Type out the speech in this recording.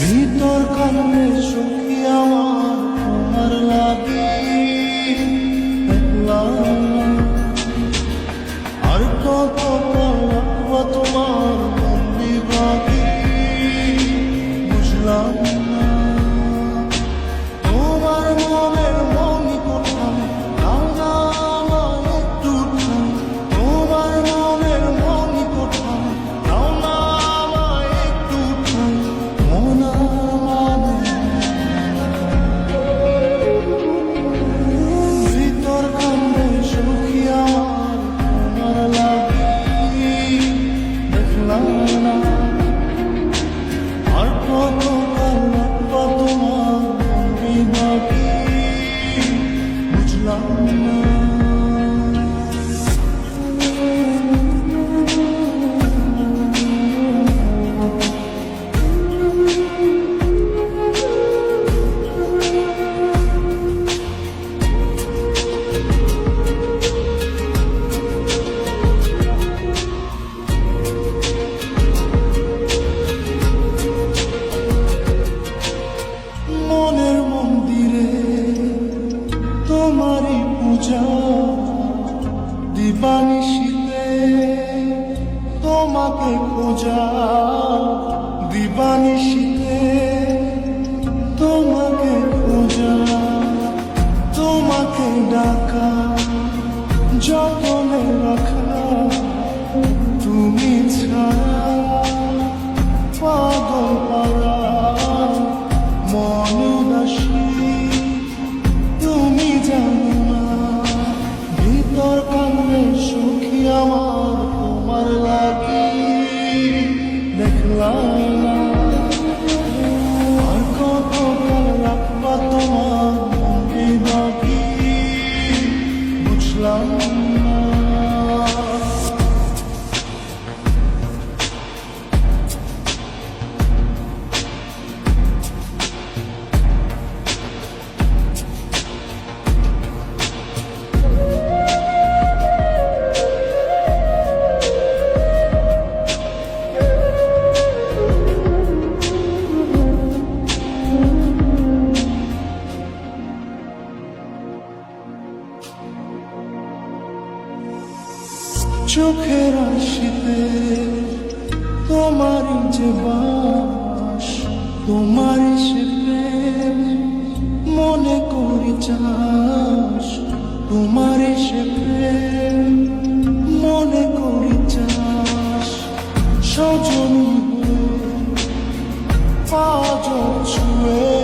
ভিতর কান্নে সখী আমার তোমার লাগি দেখলাম আর কত রাখবো তোমার বন্দি বাকি বুঝলাম না তোমার মনের মনি কোথায় দাও না আমায় একটু ঠাঁই তোমার মনের মনি কোথায় দাও না আমায় একটু ঠাঁই মন ভিতর কান্দে সখী আমার তোমার লাগি দেখলাম না আর কত রাখবো তোমার বন্দি বাকি বুঝলাম না মনের মন্দিরে তোমারই পূজা দিবানিশীতে তোমাকে খোঁজা দিবানিশীতে তোমাকে খোঁজা তোমাকে ডাকা যতনে রাখা তুমি ছাড়া পাগল পাড়া মন উদাসী তুমি জানো না ভিতর কান্নে সখী আমার তোমার লাগি দেখলাম না আর কত রাখবা তোমার বন্দি বাকি বুঝলাম না চোখের আশিতে তোমারই যে বাস তোমারই সে প্রেম মনে করি চাস তোমারই সে প্রেম মনে করি চাস সজনী পাঁচ ছুঁয়ে